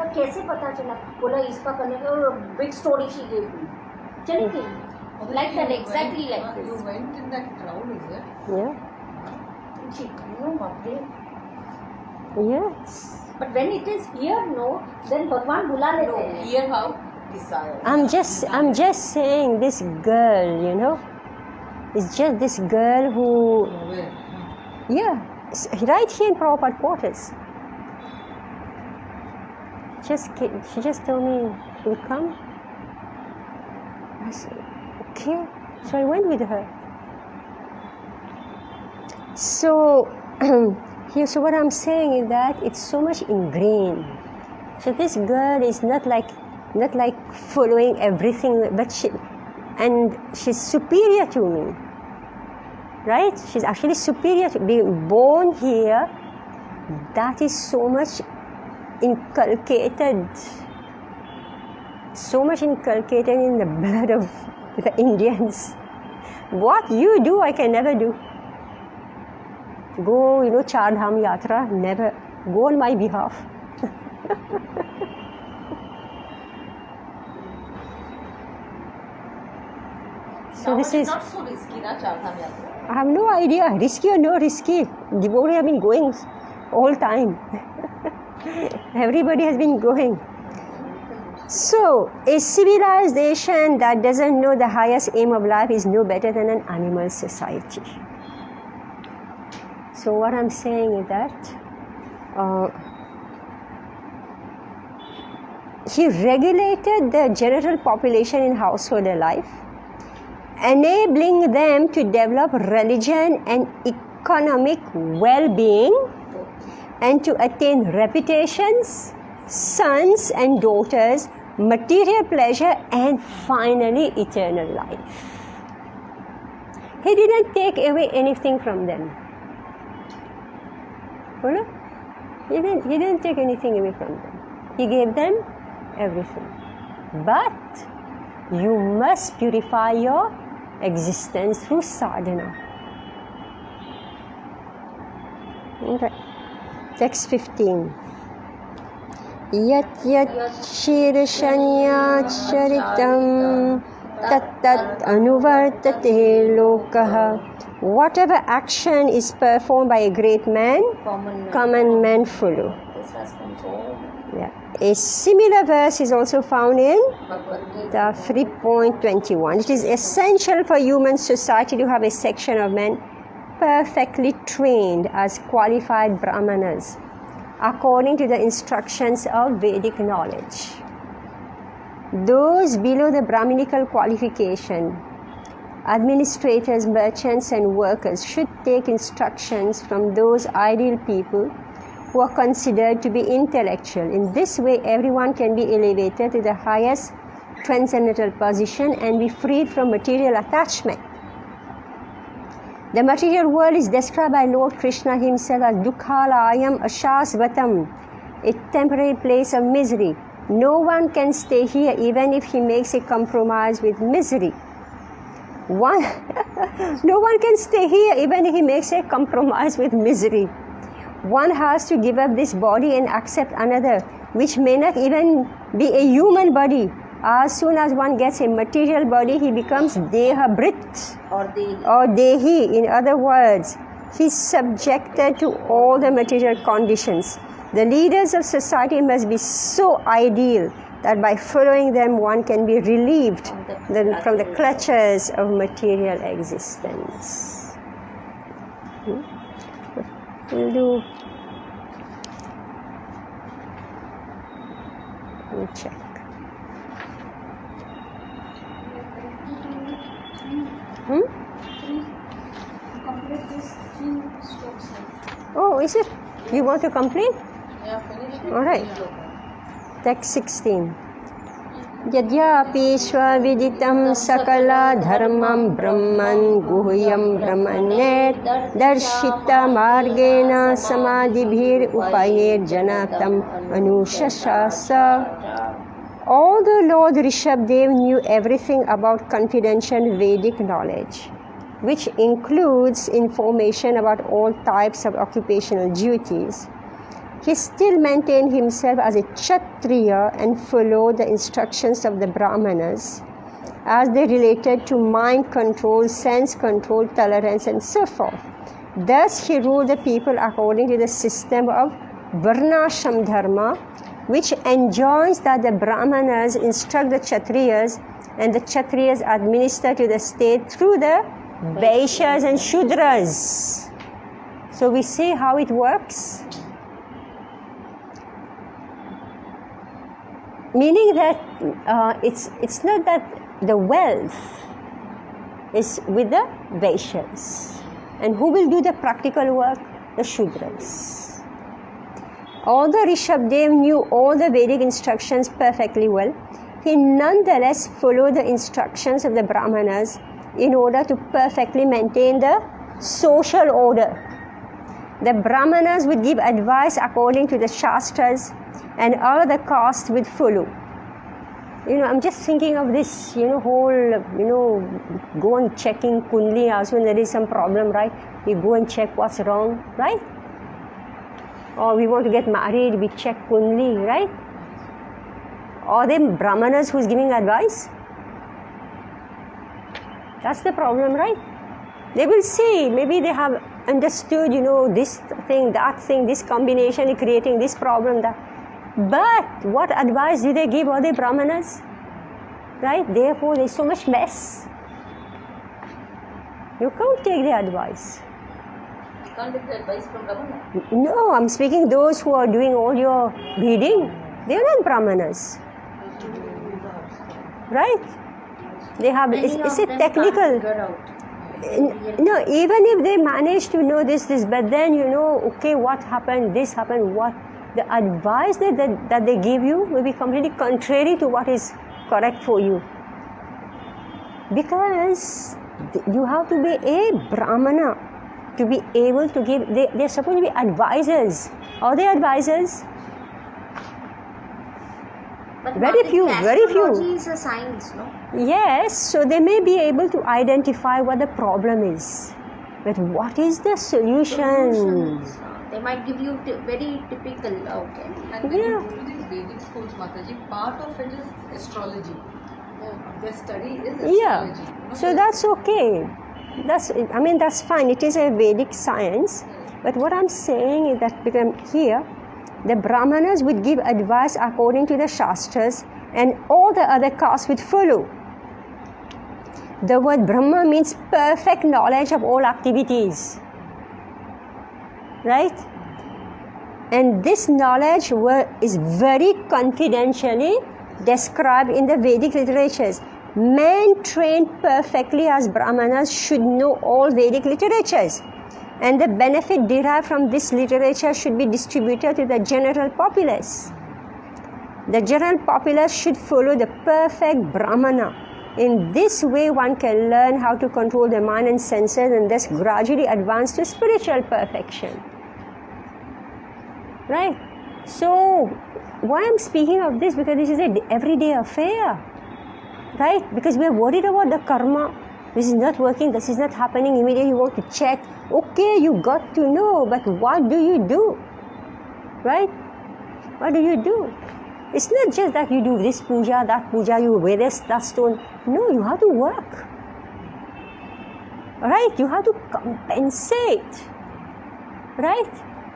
पर कैसे पता चला? बोला इसका करने का big story she gave me. चलेंगे like that, exactly like this. You went in that crowd, is it? Yeah. She, no, बापरे. Yes. But when it is here, no, then भगवान बुला लेते हैं. Here how? Desire. I'm just saying this girl, you know, it's just this girl who, Where? yeah, right here in Prabhupada quarters. She just told me, "Will come?" I said, "Okay." So I went with her. So, so what I'm saying is that it's so much ingrained. So this girl is not like following everything, but she's superior to me, right? She's actually superior to being born here. That is so much inculcated in the blood of the Indians. What you do, I can never do. Go, Char Dham Yatra, never. Go on my behalf. So this is not so risky, na, Char Dham Yatra. I have no idea, risky or no risky. Devotees have been going all time. Everybody has been going. So, a civilization that doesn't know the highest aim of life is no better than an animal society. So, what I'm saying is that he regulated the general population in household life, enabling them to develop religion and economic well-being, and to attain reputations, sons and daughters, material pleasure, and finally eternal life. He didn't take away anything from them. He didn't take anything away from them. He gave them everything. But you must purify your existence through sadhana. Okay. Text 15. Yat yat shirshanya charitam tat tat anuvartate lokaha. Whatever action is performed by a great man, common men follow. This has come so. Yeah. A similar verse is also found in the 3.21. It is essential for human society to have a section of men perfectly trained as qualified brahmanas according to the instructions of Vedic knowledge. Those below the Brahminical qualification, administrators, merchants and workers, should take instructions from those ideal people who are considered to be intellectual. In this way, everyone can be elevated to the highest transcendental position and be freed from material attachment. The material world is described by Lord Krishna himself as Dukhalayam Ashasvatam, a temporary place of misery. No one can stay here even if he makes a compromise with misery. No one can stay here even if he makes a compromise with misery. One has to give up this body and accept another, which may not even be a human body. As soon as one gets a material body, he becomes Dehabrit or Dehi. In other words, he is subjected to all the material conditions. The leaders of society must be so ideal that by following them, one can be relieved from the clutches of material existence. We'll do. Let me check. Complete this few strokes. Oh, is it? You want to complete? Yeah, finish it. All right. Text 16. Yadyapi swaviditam sakala dharmam brahman guhyam brahmanet darshita margena samadhibhir upayet janatam anushashasa. Although Lord Rishabdev knew everything about confidential Vedic knowledge, which includes information about all types of occupational duties, he still maintained himself as a Kshatriya and followed the instructions of the Brahmanas as they related to mind control, sense control, tolerance, and so forth. Thus, he ruled the people according to the system of Varnashram Dharma, which enjoins that the Brahmanas instruct the Kshatriyas and the Kshatriyas administer to the state through the Vaishyas and Shudras. So we see how it works. Meaning that it's not that the wealth is with the Vaishyas. And who will do the practical work? The Shudras. Although Rishabdev knew all the Vedic instructions perfectly well, he nonetheless followed the instructions of the Brahmanas in order to perfectly maintain the social order. The Brahmanas would give advice according to the Shastras and all the castes would follow. I'm just thinking of this, whole, go and checking Kundli also when there is some problem, right? We go and check what's wrong, right? Or we want to get married, we check Kundli, right? Or the Brahmanas who's giving advice? That's the problem, right? They will see, maybe they have understood, this thing, that thing, this combination is creating this problem, that. But what advice do they give all the Brahmanas? Right? Therefore, there's so much mess. You can't take the advice. You can't take the advice from Brahmana. No, I'm speaking those who are doing all your reading. They are not Brahmanas. Right? They have, it's a technical. No, even if they manage to know this, but then okay, what happened, this happened, what. The advice that they give you will be completely contrary to what is correct for you. Because you have to be a Brahmana to be able to give, they're supposed to be advisors. Are they advisors? But Very few. astrology is a science, no? Yes, so they may be able to identify what the problem is. But what is the solution? Solutions. They might give you very typical, okay. And when you go to these Vedic schools, Mataji, part of it is astrology. Their study is astrology. Yeah, so that's okay. That's fine. It is a Vedic science. But what I'm saying is that because here, the Brahmanas would give advice according to the Shastras and all the other castes would follow. The word Brahma means perfect knowledge of all activities. Right? And this knowledge is very confidentially described in the Vedic literatures. Men trained perfectly as Brahmanas should know all Vedic literatures. And the benefit derived from this literature should be distributed to the general populace. The general populace should follow the perfect Brahmana. In this way, one can learn how to control the mind and senses and thus gradually advance to spiritual perfection. Right? So, why I'm speaking of this? Because this is an everyday affair. Right? Because we are worried about the karma. This is not working, this is not happening. Immediately you want to check. Okay, you got to know, but what do you do? Right? What do you do? It's not just that you do this puja, that puja, you wear this, that stone. No, you have to work. Right? You have to compensate. Right?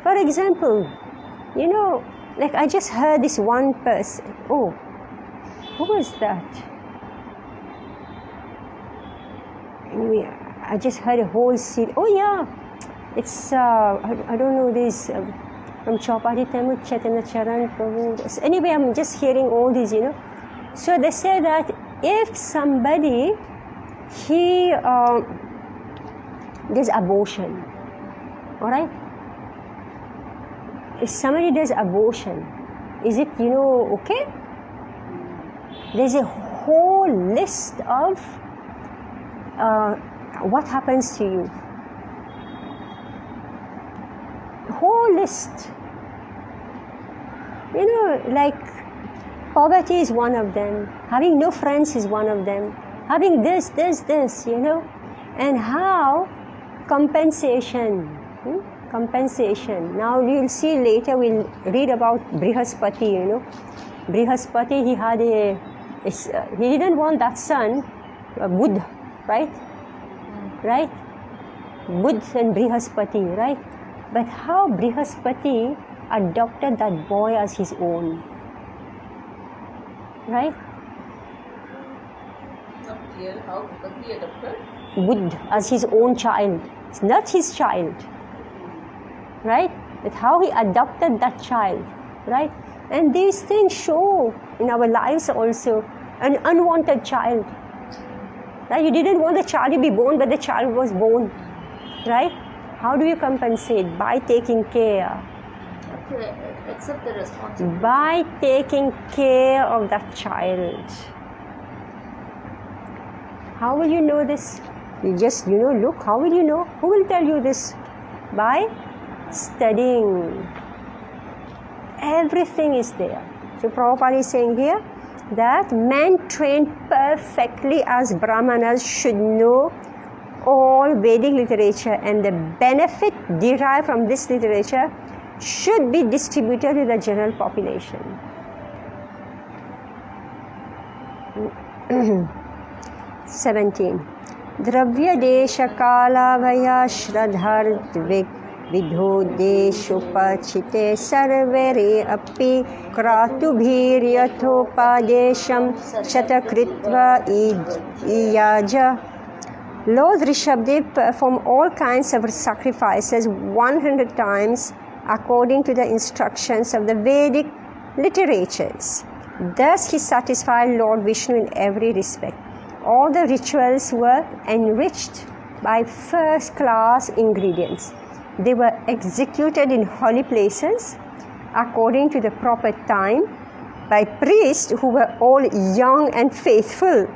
For example, like I just heard this one person. Oh, who was that? Anyway, I just heard a whole series. Oh yeah, it's I don't know this from Chaupadi Temple, Chaitanya Charan Prabhu. Anyway, I'm just hearing all these, So they say that if somebody does abortion, all right. If somebody does abortion, is it okay? There's a whole list of what happens to you. Whole list. Like poverty is one of them. Having no friends is one of them. Having this, and how compensation. compensation. Now you'll see later, we'll read about Brihaspati, you know. Brihaspati, he had he didn't want that son, Buddha, right? Right? Buddha and Brihaspati, right? But how Brihaspati adopted that boy as his own, right? Not clear how he adopted. Buddha as his own child. It's not his child, right? But how he adopted that child, right? And these things show in our lives also an unwanted child, right? You didn't want the child to be born, but the child was born, right? How do you compensate? By taking care. Okay, accept the responsibility. By taking care of that child. How will you know this? You just, look, how will you know? Who will tell you this? By studying. Everything is there. So Prabhupada is saying here that men trained perfectly as Brahmanas should know all Vedic literature, and the benefit derived from this literature should be distributed to the general population. 17. Dravya desha kala vaya shradhar vidhodeshupachite sarvere api kratubhiryathopadesham shatakritva iyaja. Lord Rishabdev performed all kinds of sacrifices 100 times according to the instructions of the Vedic literatures. Thus he satisfied Lord Vishnu in every respect. All the rituals were enriched by first-class ingredients. They were executed in holy places according to the proper time by priests who were all young and faithful.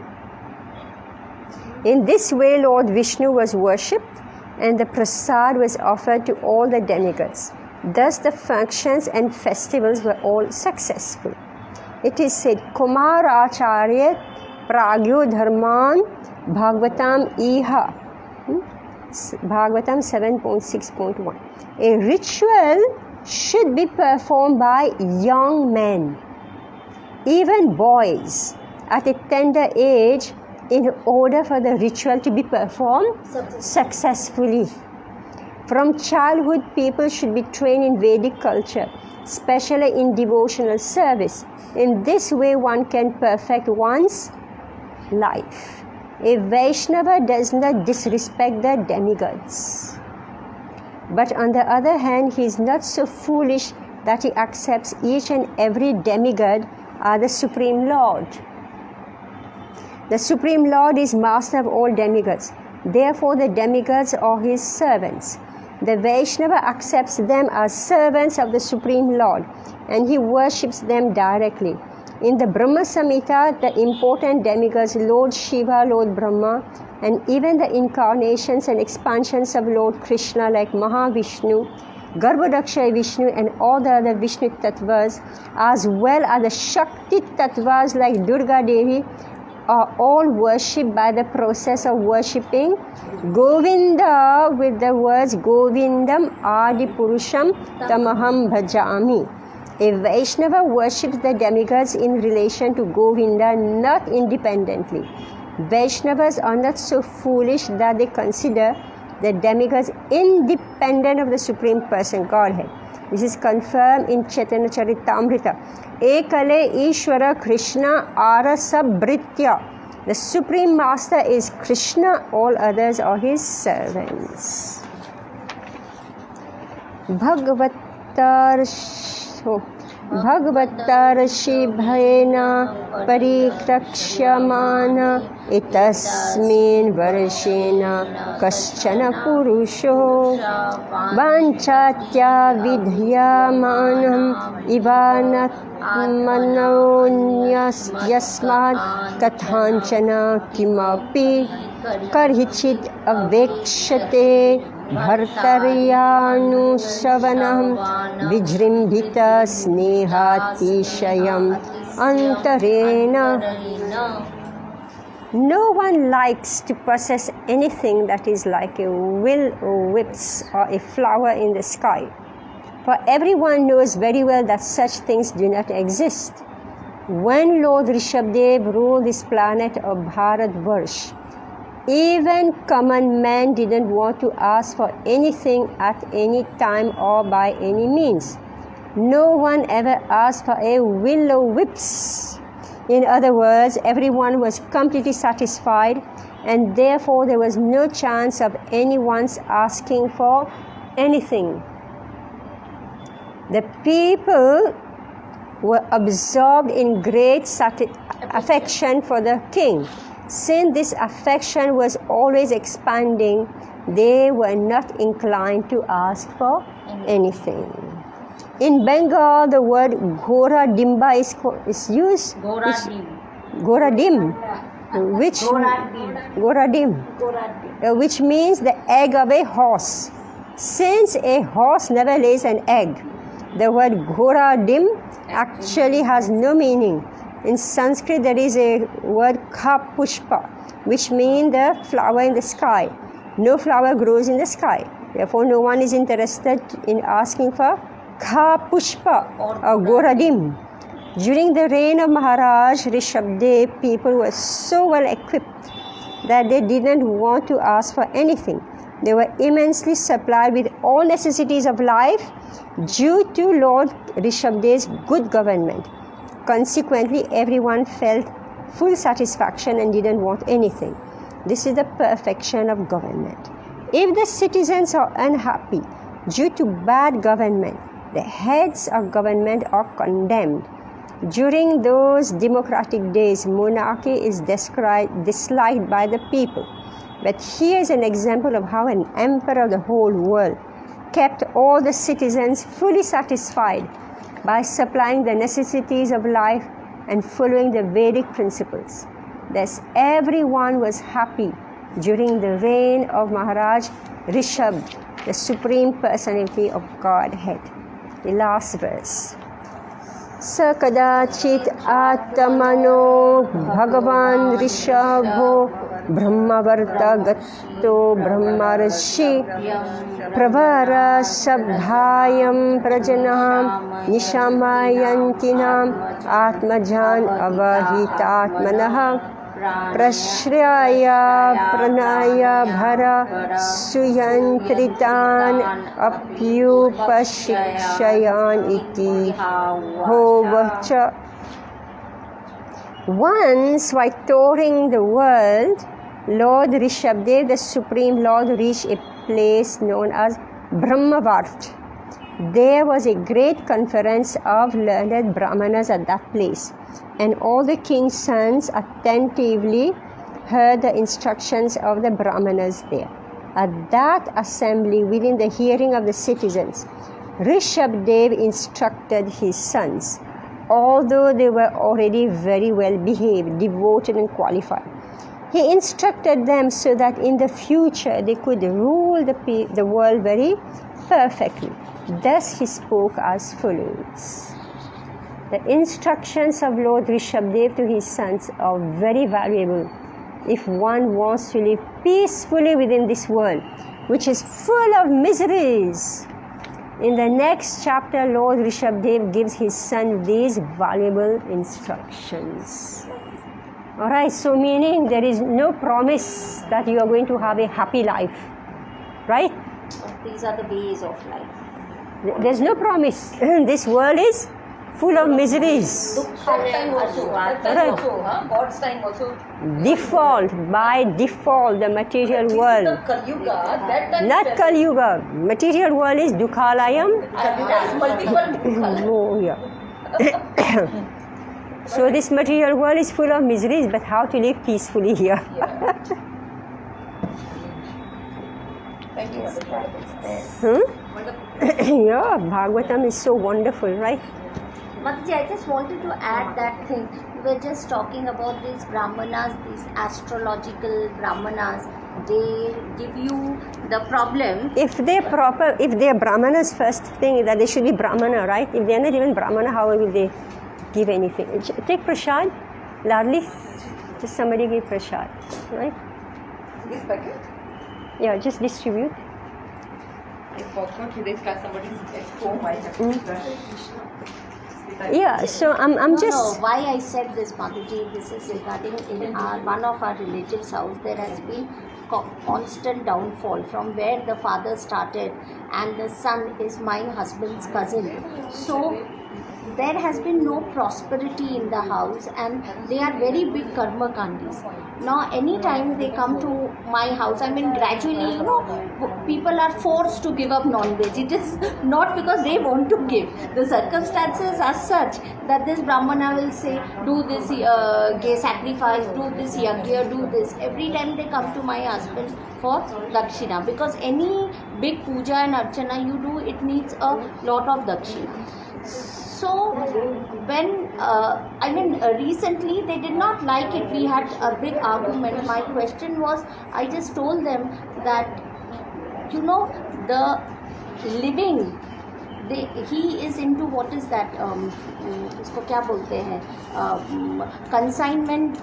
In this way, Lord Vishnu was worshipped and the prasad was offered to all the demigods. Thus, the functions and festivals were all successful. It is said, Kumar Acharya Pragyo Dharman Bhagavatam Iha. Bhagavatam 7.6.1. A ritual should be performed by young men, even boys, at a tender age, in order for the ritual to be performed successfully. From childhood, people should be trained in Vedic culture, especially in devotional service. In this way, one can perfect one's life. A Vaishnava does not disrespect the demigods. But on the other hand, he is not so foolish that he accepts each and every demigod as the Supreme Lord. The Supreme Lord is master of all demigods. Therefore, the demigods are his servants. The Vaishnava accepts them as servants of the Supreme Lord, and he worships them directly. In the Brahma Samhita, the important demigods, Lord Shiva, Lord Brahma, and even the incarnations and expansions of Lord Krishna like Mahavishnu, Garbhodakshay Vishnu, and all the other Vishnu Tattvas, as well as the Shakti Tattvas like Durga Devi, are all worshipped by the process of worshipping Govinda with the words Govindam Adi Purusham Tamaham Bhajami. A Vaishnava worships the demigods in relation to Govinda, not independently. Vaishnavas are not so foolish that they consider the demigods independent of the Supreme Person, Godhead. This is confirmed in Chaitanya Charitamrita. Ekale Ishvara Krishna Arasabhritya. The Supreme Master is Krishna, all others are his servants. Bhagavatarshi bhayena parikrakshayamana itasmin varshena kaschana purusho vanchatya vidhyamanam ivanat manonyas yasmat kathanchana kimapi karhichit avekshate bhartaryanushavanam vijrimbhita snehatishayam antarena. No one likes to possess anything that is like a will or whips or a flower in the sky. For everyone knows very well that such things do not exist. When Lord Rishabdev ruled this planet of Bharatvarsh, even common man didn't want to ask for anything at any time or by any means. No one ever asked for a will or whips. In other words, everyone was completely satisfied, and therefore there was no chance of anyone's asking for anything. The people were absorbed in great affection for the king. Since this affection was always expanding, they were not inclined to ask for anything. In Bengal, the word Ghora Dimba is used. Goradim, which means the egg of a horse. Since a horse never lays an egg, the word Goradim actually has no meaning. In Sanskrit, there is a word Kapushpa, which means the flower in the sky. No flower grows in the sky. Therefore, no one is interested in asking for Kapushpa or Goradim. During the reign of Maharaj Rishabdev, people were so well equipped that they didn't want to ask for anything. They were immensely supplied with all necessities of life due to Lord Rishabdev's good government. Consequently, everyone felt full satisfaction and didn't want anything. This is the perfection of government. If the citizens are unhappy due to bad government, the heads of government are condemned. During those democratic days, monarchy is disliked by the people. But here is an example of how an emperor of the whole world kept all the citizens fully satisfied by supplying the necessities of life and following the Vedic principles. Thus, everyone was happy during the reign of Maharaj Rishabh, the Supreme Personality of Godhead. The last verse. Sakadachit Atmano Bhagavan Rishabho Brahmavarta Gatto Brahmarshi Pravara Sabdhayam Prajanam Nishamayantinam Atmajan Avahitatmanah Prashraya Pranaya Bhara Suyantritan Apyupashikshayan Iti Hovacha. Once, while touring the world, Lord Rishabdev, the Supreme Lord, reached a place known as Brahmavart. There was a great conference of learned Brahmanas at that place, and all the king's sons attentively heard the instructions of the Brahmanas there. At that assembly, within the hearing of the citizens, Rishabdev instructed his sons, although they were already very well behaved, devoted and qualified. He instructed them so that in the future they could rule the world very perfectly. Thus he spoke as follows. The instructions of Lord Rishabdev to his sons are very valuable if one wants to live peacefully within this world, which is full of miseries. In the next chapter, Lord Rishabdev gives his son these valuable instructions. Alright, so meaning there is no promise that you are going to have a happy life. Right? These are the ways of life. There's no promise. This world is full of miseries. That time also, God's time also. By default, the material world. The Kali Yuga, that time. Not Kali Yuga. Material world is Dukhalayam. Multiple. Oh, yeah. So this material world is full of miseries, but how to live peacefully here? Thank you. Yeah, Bhagavatam is so wonderful, right? Mataji, I just wanted to add that thing. We were just talking about these Brahmanas, these astrological Brahmanas. They give you the problem. If they are Brahmanas, first thing is that they should be Brahmana, right? If they are not even Brahmana, how will they give anything? Take prasad, Ladli. Just somebody give prasad, right? This packet? Yeah, just distribute. I forgot today's class. Somebody's at home. I have to brush. Yeah, so I'm No, just. why I said this, Mataji, this is regarding in one of our relatives' house, there has been constant downfall from where the father started, and the son is my husband's cousin. So there has been no prosperity in the house, and they are very big karma kandis. Now anytime they come to my house, I mean gradually, people are forced to give up non-veg. It is not because they want to give. The circumstances are such that this Brahmana will say, do this sacrifice, do this yajna, do this. Every time they come to my husband for dakshina, because any big puja and archana you do, it needs a lot of dakshina. So when recently they did not like it. We had a big argument. My question was, I just told them that the living, he is into what is that? इसको क्या बोलते हैं? Consignment.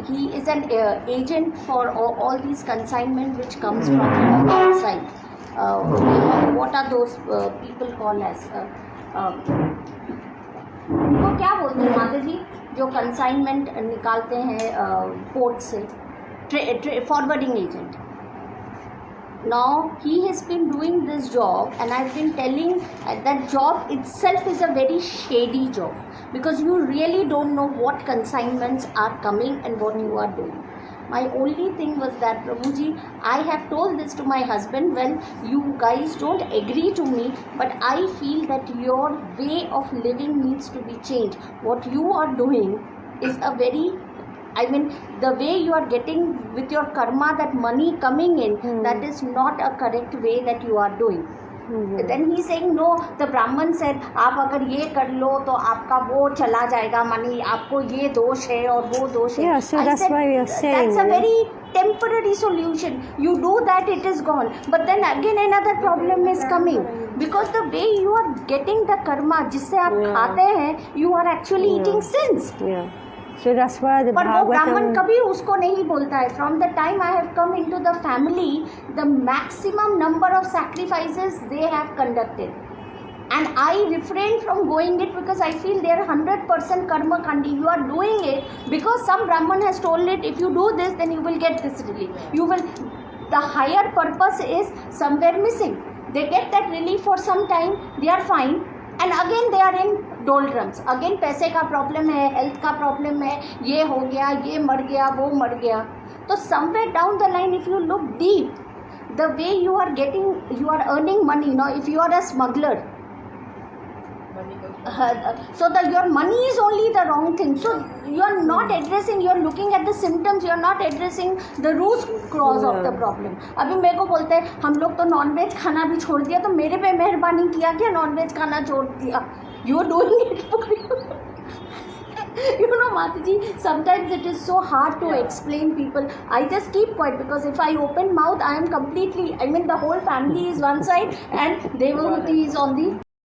He is an agent for all these consignment which comes from outside. What are those people called as? उनको क्या बोलते हैं माता जी जो कंसाइनमेंट निकालते हैं पोर्ट से? Forwarding agent. Now he has been doing this job, and I've been telling that job itself is a very shady job, because you really don't know what consignments are coming and what you are doing. My only thing was that, Prabhuji, I have told this to my husband, well, you guys don't agree to me, but I feel that your way of living needs to be changed. What you are doing is a very, the way you are getting with your karma, that money coming in, that is not a correct way that you are doing. Then he's saying, no, the Brahman said, आप अगर ये कर लो तो आपका वो चला जाएगा money, आपको ये दोष है और वो दोष है. Yeah, so that's why we are saying. That's a very temporary solution. You do that, it is gone. But then again another problem is coming. Because the way you are getting the karma, जिससे आप खाते हैं, you are actually eating sins. Yeah. So that's why the पर वो ब्राह्मण Bhagavatam. कभी उसको नहीं बोलता है. From the time I have come into the family, the maximum number of sacrifices they have conducted, and I refrain from going it because I feel they are 100% karma kandi. You are doing it because some Brahman has told it. If you do this, then you will get this relief. You will. The higher purpose is somewhere missing. They get that relief for some time. They are fine. And again they are in doldrums. Again पैसे का problem है, health का problem है, ये हो गया, ये मर गया, वो मर गया. तो somewhere down the line, if you look deep, the way you are earning money. Now if you are a smuggler, so that your money is only the wrong thing. So you are not addressing, you are looking at the symptoms, you are not addressing the root cause of the problem. अभी मेरे को बोलते हैं हम लोग तो nonveg खाना भी छोड़ दिया, तो मेरे पे मेहरबानी किया क्या नॉनवेज खाना छोड़ दिया? You are doing it for you. Mataji, sometimes it is so hard to explain people. I just keep quiet because if I open mouth, I am completely, the whole family is one side and Devavati is on the